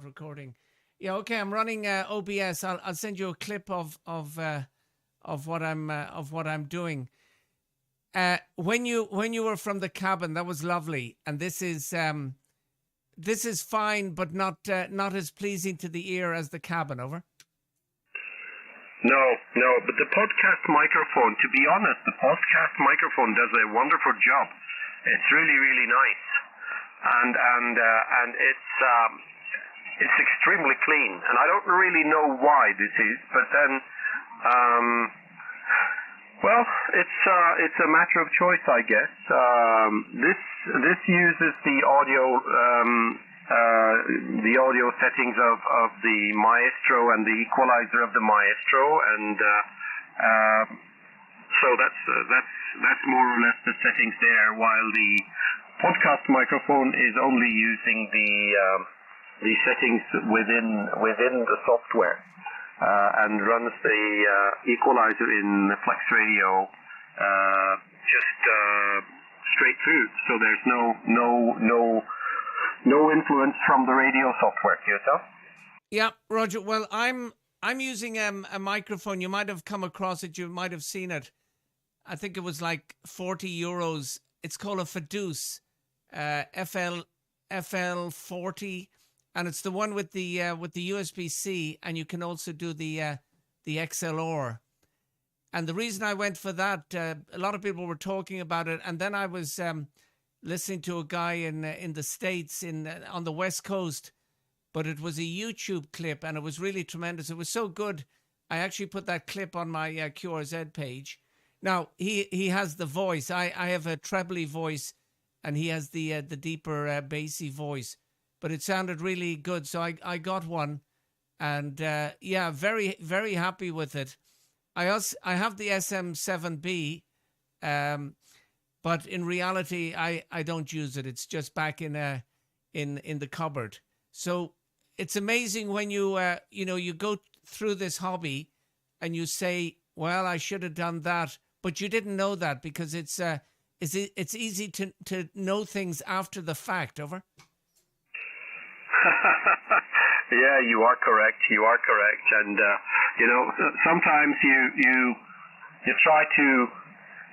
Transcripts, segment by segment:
recording. Yeah, okay. I'm running OBS. I'll send you a clip of what I'm doing. When you were from the cabin, that was lovely, and this is fine, but not as pleasing to the ear as the cabin. Over. No, but the podcast microphone, to be honest, the podcast microphone does a wonderful job. It's really, really nice, and it's extremely clean. And I don't really know why this is, but then, well, it's a matter of choice, I guess. This uses the audio settings of the Maestro and the equalizer of the Maestro, and so that's more or less the settings there. While the podcast microphone is only using the settings within the software, and runs the equalizer in Flex Radio just straight through. So there's no influence from the radio software, yourself? Yeah, Roger. Well, I'm using a microphone. You might have come across it. You might have seen it. I think it was like €40. It's called a Fiduce FL40, and it's the one with the USB-C, and you can also do the XLR. And the reason I went for that, a lot of people were talking about it, and then I was listening to a guy in the States on the West Coast, but it was a YouTube clip, and it was really tremendous. It was so good, I actually put that clip on my QRZ page. Now, he has the voice. I have a trebly voice, and he has the deeper bassy voice, but it sounded really good, so I got one, and yeah, very, very happy with it. I have the SM7B, but in reality, I don't use it. It's just back in the cupboard. So it's amazing when you you go through this hobby, and you say, "Well, I should have done that," but you didn't know that, because it's easy to know things after the fact. Over. Yeah, you are correct. And sometimes you try to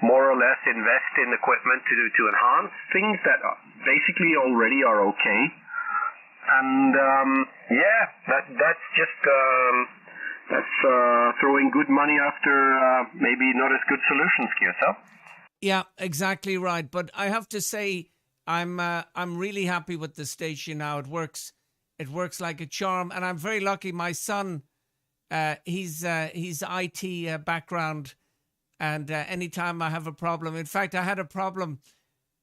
more or less invest in equipment to enhance things that basically already are okay. And that's just throwing good money after maybe not as good solutions, Kirsa. Yeah, exactly right. But I have to say, I'm really happy with the station now. It works like a charm, and I'm very lucky. My son, he's IT background, and anytime I have a problem, in fact, I had a problem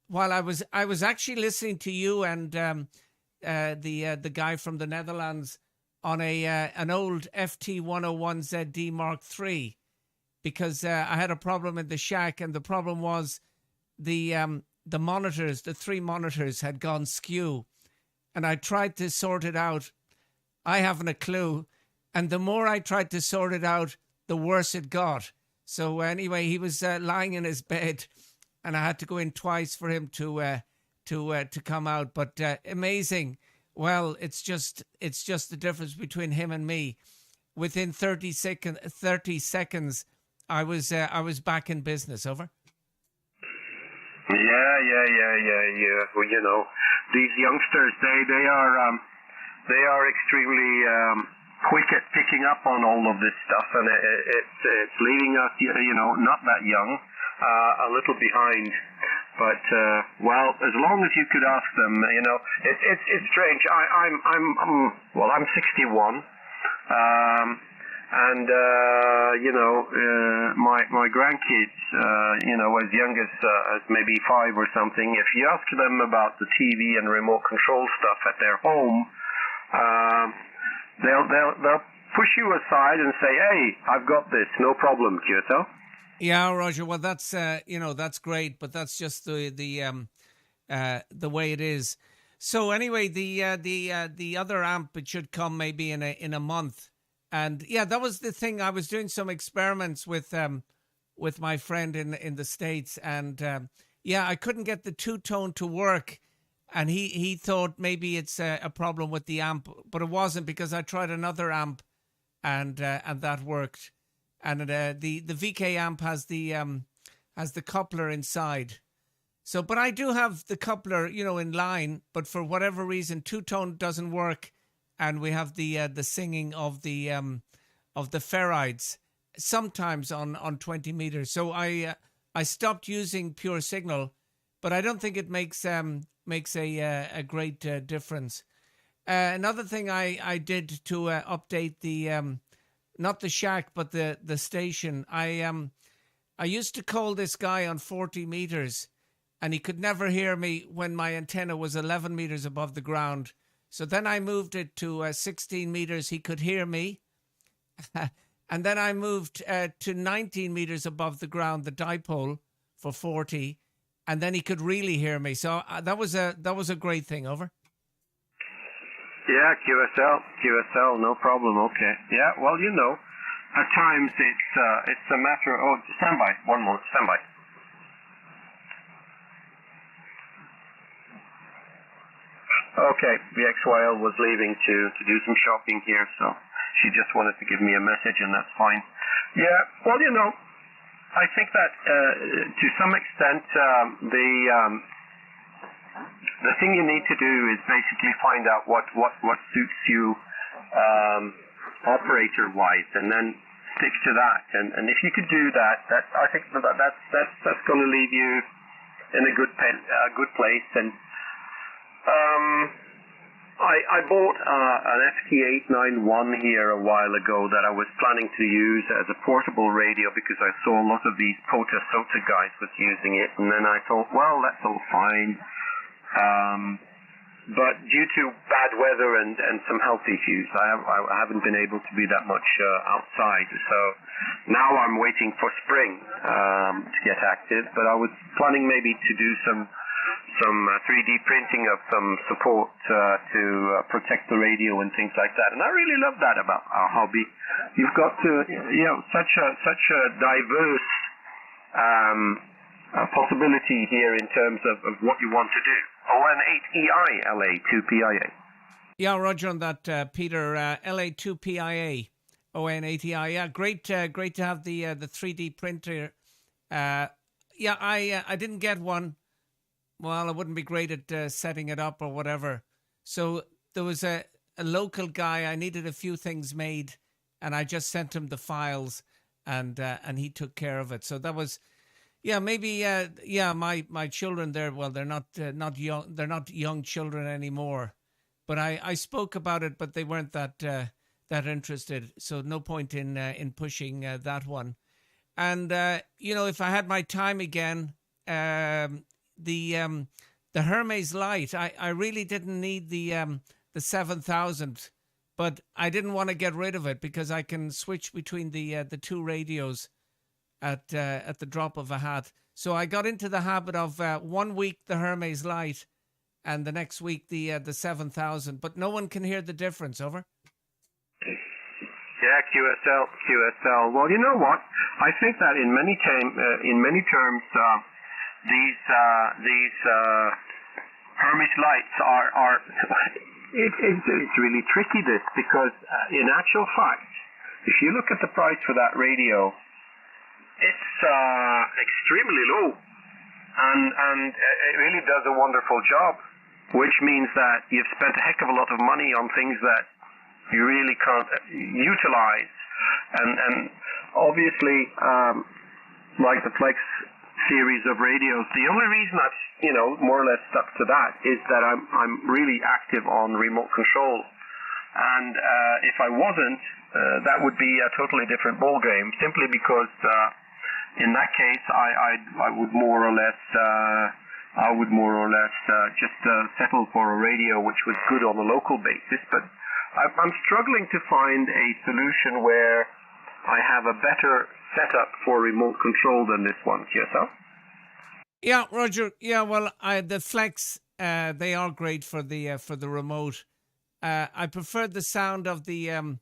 while I was actually listening to you and the guy from the Netherlands on an old FT101ZD Mark III, because I had a problem in the shack, and the problem was the monitors, the 3 monitors had gone skew, and I tried to sort it out. I haven't a clue, and the more I tried to sort it out, the worse it got. So anyway, he was lying in his bed, and I had to go in twice for him to come out. But amazing. Well, it's just the difference between him and me. Within 30 seconds, I was back in business. Over. Yeah. Well, these youngsters, they are extremely quick at picking up on all of this stuff, and it's leaving us, not that young, a little behind. But well, as long as you could ask them, it's strange. I'm 61. And my grandkids, as young as maybe 5 or something, if you ask them about the TV and remote control stuff at their home, they'll push you aside and say, "Hey, I've got this, no problem, Kyoto." Yeah, Roger. Well, that's that's great, but that's just the way it is. So anyway, the other amp, it should come maybe in a month. And yeah, that was the thing. I was doing some experiments with my friend in the States, and I couldn't get the 2-tone to work. and he thought maybe it's a problem with the amp, but it wasn't, because I tried another amp, and that worked. And the VK amp has the coupler inside. So, but I do have the coupler, in line. But for whatever reason, two-tone doesn't work, and we have the singing of the ferrites sometimes on 20 meters. So I stopped using pure signal, but I don't think it makes a great difference. Another thing I did to update the not the shack, but the station. I used to call this guy on 40 meters, and he could never hear me when my antenna was 11 meters above the ground. So then I moved it to 16 meters. He could hear me. And then I moved to 19 meters above the ground, the dipole, for 40. And then he could really hear me. So that was a great thing. Over. Yeah, QSL, no problem. Okay. Yeah, well, at times it's a matter of... Oh, stand by. One more. Stand by. Okay, the XYL was leaving to do some shopping here, so she just wanted to give me a message, and that's fine. Yeah, well, I think that to some extent the thing you need to do is basically find out what suits you operator-wise, and then stick to that. And if you could do that, I think that's going to leave you in a good place. And I bought an FT891 here a while ago that I was planning to use as a portable radio, because I saw a lot of these Pota Sota guys was using it, and then I thought, well, that's all fine. But due to bad weather and some health issues, I haven't been able to be that much outside. So now I'm waiting for spring to get active. But I was planning maybe to do some 3D printing of some support to protect the radio and things like that. And I really love that about our hobby. You've got such a diverse possibility here in terms of what you want to do. ON8EI, LA2PIA. Yeah, Roger, on that, Peter. LA2PIA, ON8EI. Yeah, great to have the 3D printer. I didn't get one. Well, I wouldn't be great at setting it up or whatever. So there was a local guy. I needed a few things made, and I just sent him the files, and he took care of it. So that was. Yeah, maybe. My children there. Well, they're not young. They're not young children anymore. But I spoke about it, but they weren't that interested. So no point in pushing that one. And if I had my time again, the Hermes Light. I really didn't need the 7000, but I didn't want to get rid of it because I can switch between the two radios at the drop of a hat. So I got into the habit of 1 week the Hermes Light, and the next week the 7000. But no one can hear the difference. Over. Yeah, QSL. Well, you know what? I think that in many terms, these Hermes lights are it's really tricky, this, because in actual fact, if you look at the price for that radio, it's extremely low, and it really does a wonderful job, which means that you've spent a heck of a lot of money on things that you really can't utilize, and obviously, like the Flex series of radios, the only reason I've more or less stuck to that is that I'm really active on remote control, and if I wasn't, that would be a totally different ball game. Simply because in that case, I would more or less just settle for a radio which was good on a local basis. But I'm struggling to find a solution where I have a better setup for remote control than this one. Yourself? Yeah, Roger. Yeah, well, the Flex, they are great for the remote. I prefer the sound of the and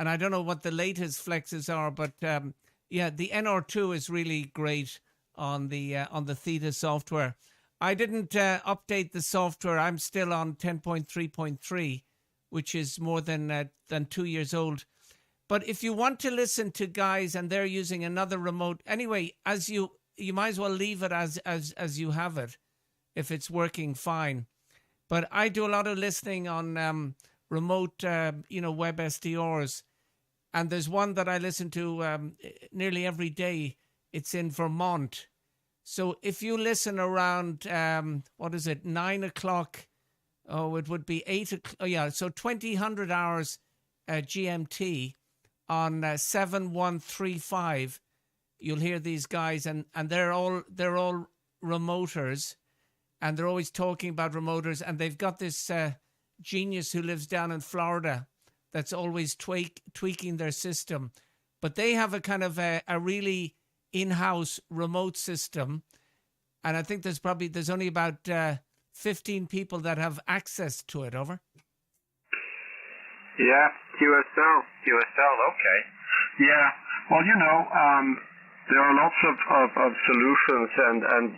I don't know what the latest Flexes are, but the NR2 is really great on the Theta software. I didn't update the software. I'm still on 10.3.3, which is more than 2 years old. But if you want to listen to guys and they're using another remote, anyway, you might as well leave it as you have it, if it's working fine. But I do a lot of listening on remote, web SDRs, and there's one that I listen to nearly every day. It's in Vermont. So if you listen around, 9 o'clock? Oh, it would be 8 o'clock. Oh, yeah. So 2000 hours GMT on 7135. You'll hear these guys, and they're all remoters, and they're always talking about remoters. And they've got this genius who lives down in Florida that's always tweaking their system. But they have a kind of a really in-house remote system, and I think there's only about 15 people that have access to it. Over. Yeah, QSL. Okay. Yeah. Well, there are lots of solutions, and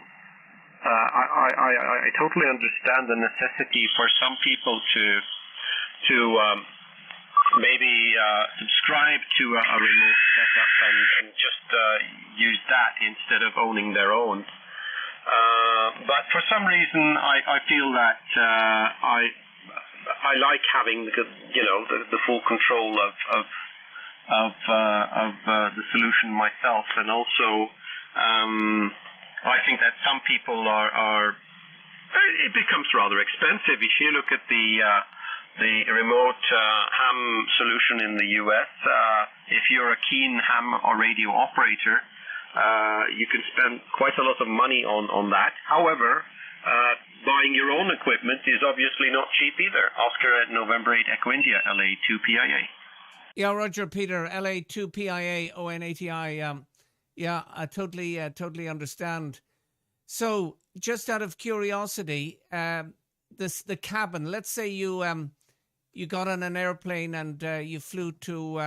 I totally understand the necessity for some people to maybe subscribe to a remote setup and just use that instead of owning their own. But for some reason, I feel that I like having the full control of the solution myself, and also I think that some people are it becomes rather expensive. If you look at the remote ham solution in the US, if you're a keen ham or radio operator, you can spend quite a lot of money on that. However, buying your own equipment is obviously not cheap either. Oscar at November 8 Echo India, LA2PIA. Yeah, Roger, Peter, LA2PIA, ONATI. Yeah, I totally understand. So, just out of curiosity, the cabin. Let's say you got on an airplane and you flew to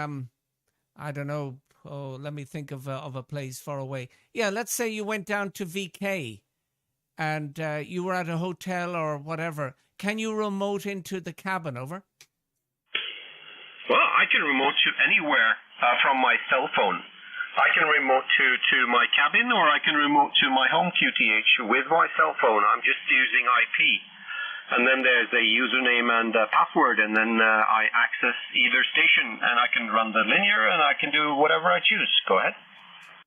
I don't know. Oh, let me think of a place far away. Yeah, let's say you went down to VK, and you were at a hotel or whatever. Can you remote into the cabin? Over. Well, I can remote to anywhere from my cell phone. I can remote to my cabin, or I can remote to my home QTH with my cell phone. I'm just using IP. And then there's a username and a password, and then I access either station, and I can run the linear, and I can do whatever I choose. Go ahead.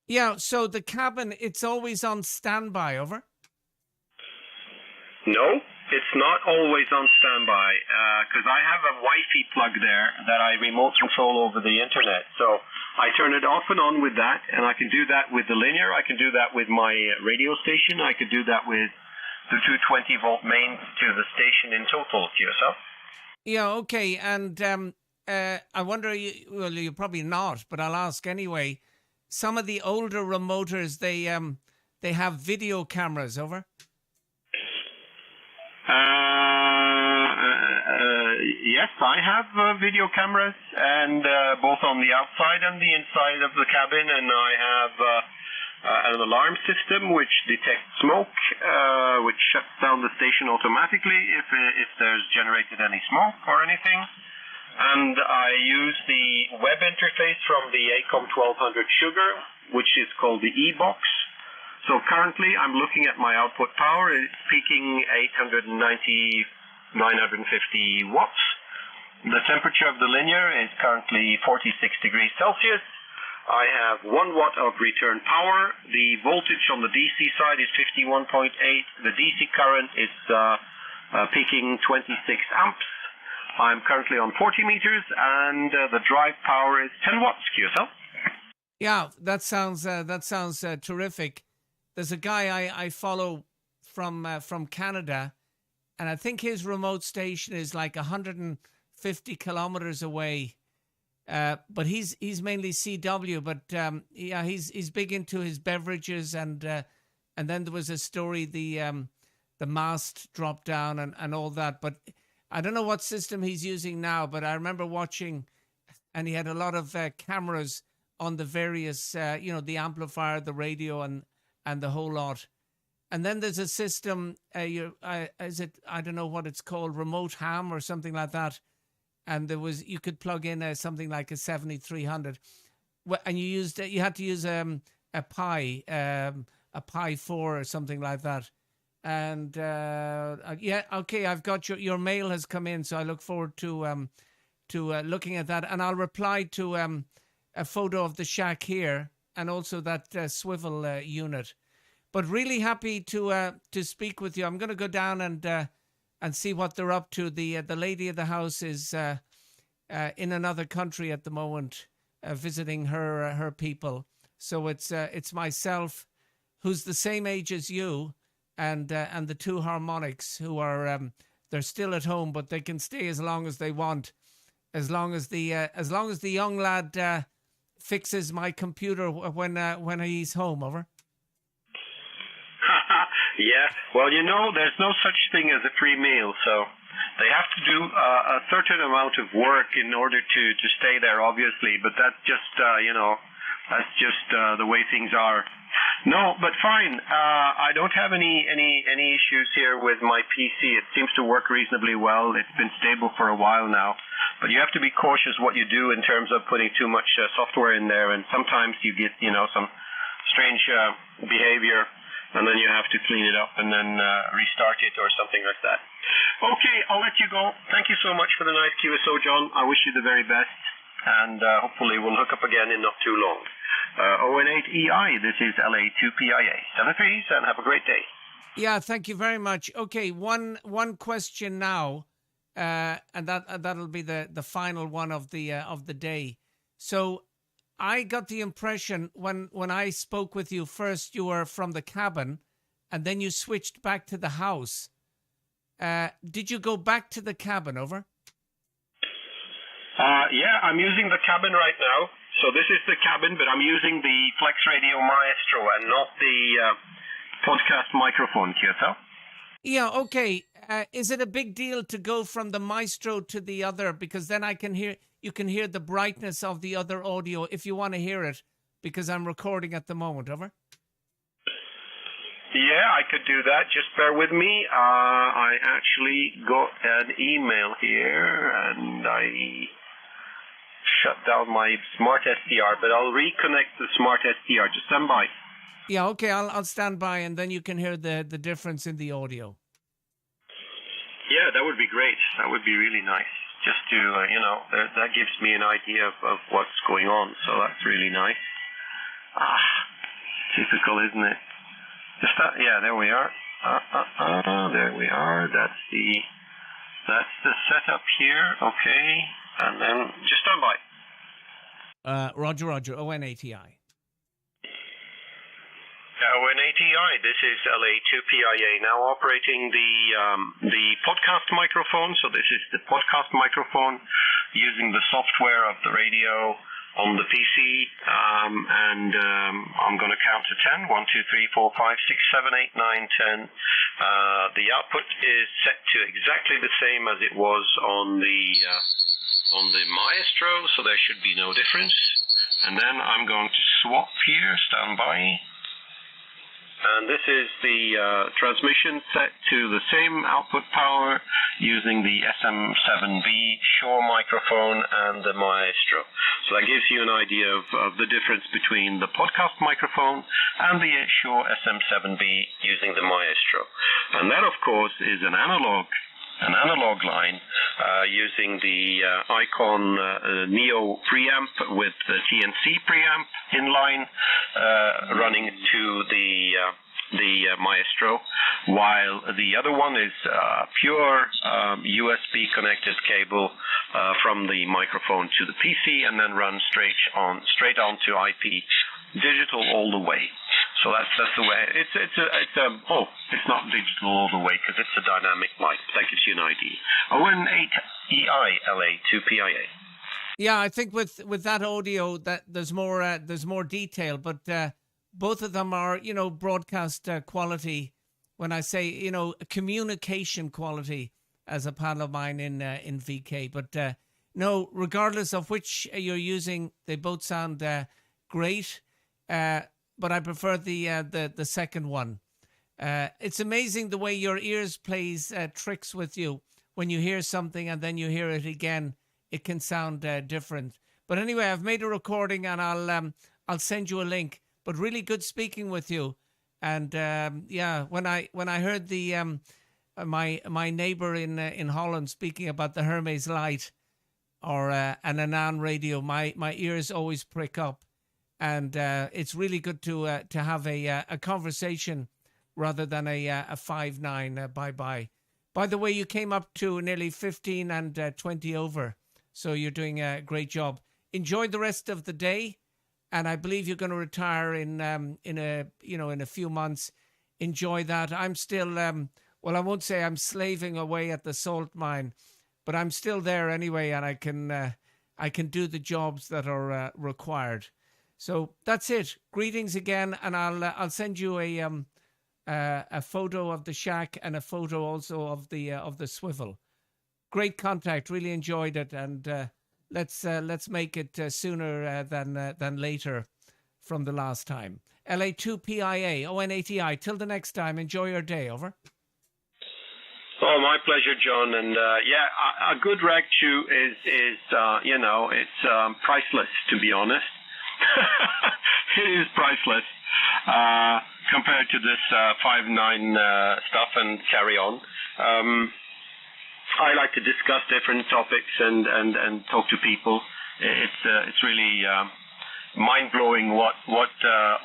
Yeah, so the cabin, it's always on standby. Over. No, it's not always on standby, because I have a Wi-Fi plug there that I remote control over the internet. So I turn it off and on with that, and I can do that with the linear. I can do that with my radio station. I can do that with the 220-volt mains to the station in total. QSL. Yeah, okay. And I wonder, well, you're probably not, but I'll ask anyway. Some of the older remoters, they have video cameras. Over. Yes, I have video cameras, and both on the outside and the inside of the cabin, and I have an alarm system which detects smoke, which shuts down the station automatically if there's generated any smoke or anything. And I use the web interface from the ACOM 1200 Sugar, which is called the E-Box. So currently I'm looking at my output power. It's peaking 950 watts. The temperature of the linear is currently 46 degrees Celsius. I have 1 watt of return power. The voltage on the DC side is 51.8. The DC current is peaking 26 amps. I'm currently on 40 meters, and the drive power is 10 watts. QSL. Yeah, that sounds terrific. There's a guy I follow from Canada, and I think his remote station is like 150 kilometers away. But he's mainly CW. But yeah, he's big into his beverages, and then there was a story the mast dropped down and all that. But I don't know what system he's using now. But I remember watching, and he had a lot of cameras on the various, the amplifier, the radio, and the whole lot. And then there's a system, is it, I don't know what it's called, remote ham or something like that. And you could plug in something like a 7300. And you had to use a Pi 4 or something like that. And yeah, okay, I've got your mail has come in, so I look forward to looking at that, and I'll reply to a photo of the shack here and also that swivel unit. But really happy to speak with you. I'm going to go down and see what they're up to. The lady of the house is in another country at the moment, visiting her people. So it's myself, who's the same age as you, and the two harmonics who are they're still at home, but they can stay as long as they want, as long as the young lad fixes my computer when he's home. Over. Yeah, well, there's no such thing as a free meal, so they have to do a certain amount of work in order to stay there, obviously, but that's just, the way things are. No, but fine. I don't have any issues here with my PC. It seems to work reasonably well. It's been stable for a while now, but you have to be cautious what you do in terms of putting too much software in there, and sometimes you get, some strange behavior, and then you have to clean it up and then restart it or something like that. Okay, I'll let you go. Thank you so much for the nice QSO, John. I wish you the very best, and hopefully we'll hook up again in not too long. ON8EI, this is LA2PIA. 73s, and have a great day. Yeah, thank you very much. Okay, one question now, and that'll be the final one of the day. So I got the impression when I spoke with you first, you were from the cabin, and then you switched back to the house. Did you go back to the cabin? Over. Yeah, I'm using the cabin right now. So this is the cabin, but I'm using the Flex Radio Maestro and not the podcast microphone, QSO. Yeah, okay. Is it a big deal to go from the Maestro to the other? Because then you can hear the brightness of the other audio if you want to hear it, because I'm recording at the moment. Over. Yeah, I could do that. Just bear with me. I actually got an email here, and I shut down my smart SDR, but I'll reconnect the smart SDR. Just stand by. Yeah, okay, I'll stand by, and then you can hear the difference in the audio. Yeah, that would be great. That would be really nice. Just to, that gives me an idea of what's going on, so that's really nice. Typical, isn't it? Yeah, there we are. There we are. That's the setup here. Okay, and then just stand by. Roger, ON8EI. ON8EI, this is LA2PIA, now operating the podcast microphone. So this is the podcast microphone using the software of the radio on the PC, and I'm going to count to 10. 1, 2, 3, 4, 5, 6, 7, 8, 9, 10. The output is set to exactly the same as it was on the Maestro, so there should be no difference. And then I'm going to swap here, stand by. And this is the transmission set to the same output power using the SM7B Shure microphone and the Maestro. So that gives you an idea of the difference between the podcast microphone and the Shure SM7B using the Maestro. And that, of course, is an analog line using the Icon Neo preamp with the TNC preamp in line running to the Maestro, while the other one is pure USB connected cable from the microphone to the PC and then run straight on to IP digital all the way. So that's the way. It's not digital all the way because it's a dynamic mic. That gives you an idea. ON8EI LA2PIA. Yeah, I think with that audio that there's more detail, but both of them are broadcast quality. When I say communication quality, as a pal of mine in VK, but no, regardless of which you're using, they both sound great. But I prefer the second one. It's amazing the way your ears plays tricks with you. When you hear something and then you hear it again, it can sound different. But anyway, I've made a recording and I'll send you a link. But really good speaking with you. And yeah, when I heard the my neighbor in Holland speaking about the Hermes light or an Anan radio, my ears always prick up. And it's really good to have a conversation rather than a 5-9 bye-bye. By the way, you came up to nearly 15 and 20 over, so you're doing a great job. Enjoy the rest of the day, and I believe you're going to retire in a few months. Enjoy that. I'm still well, I won't say I'm slaving away at the salt mine, but I'm still there anyway, and I can do the jobs that are required. So that's it. Greetings again, and I'll send you a photo of the shack and a photo also of the swivel. Great contact. Really enjoyed it, and let's make it sooner than later from the last time. LA2PIA ON80I. Till the next time. Enjoy your day. Over. Oh, my pleasure, John. And a good rag chew is it's priceless, to be honest. It is priceless compared to this 5-9 stuff and carry on. I like to discuss different topics and talk to people. It's really mind-blowing what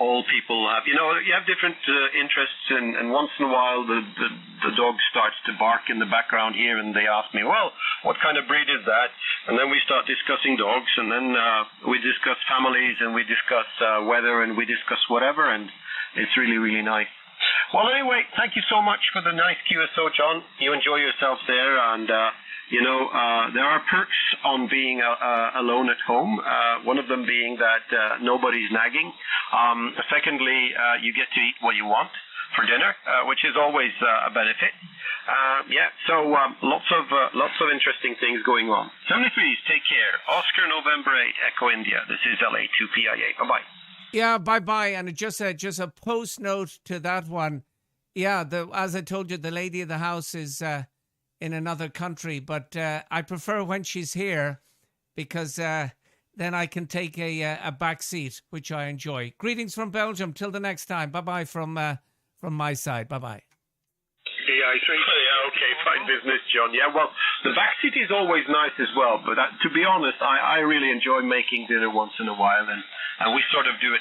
all people have. You have different interests, and once in a while the dog starts to bark in the background here, and they ask me, well, what kind of breed is that? And then we start discussing dogs, and then we discuss families, and we discuss weather, and we discuss whatever, and it's really, really nice. Well, anyway, thank you so much for the nice QSO, John. You enjoy yourself there, and there are perks on being alone at home. One of them being that nobody's nagging. Secondly, you get to eat what you want for dinner, which is always a benefit. So lots of interesting things going on. 73s, take care. Oscar November 8, Echo India. This is LA2PIA. Bye-bye. Yeah, bye-bye. And just a post note to that one. Yeah, as I told you, the lady of the house is in another country, but I prefer when she's here because then I can take a back seat, which I enjoy. Greetings from Belgium. Till the next time. Bye-bye from my side. Bye-bye. Yeah, okay, fine business, John. Yeah, well, the back seat is always nice as well, but to be honest, I really enjoy making dinner once in a while, and we sort of do it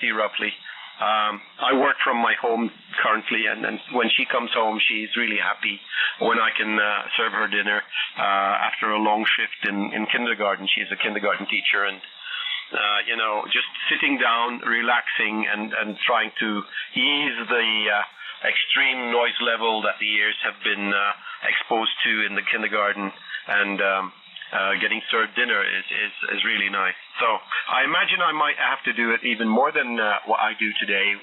50-50 roughly. I work from my home currently, and when she comes home, she's really happy when I can serve her dinner after a long shift in kindergarten. She's a kindergarten teacher, and just sitting down, relaxing, and trying to ease the extreme noise level that the ears have been exposed to in the kindergarten, and getting served dinner is really nice. So I imagine I might have to do it even more than what I do today.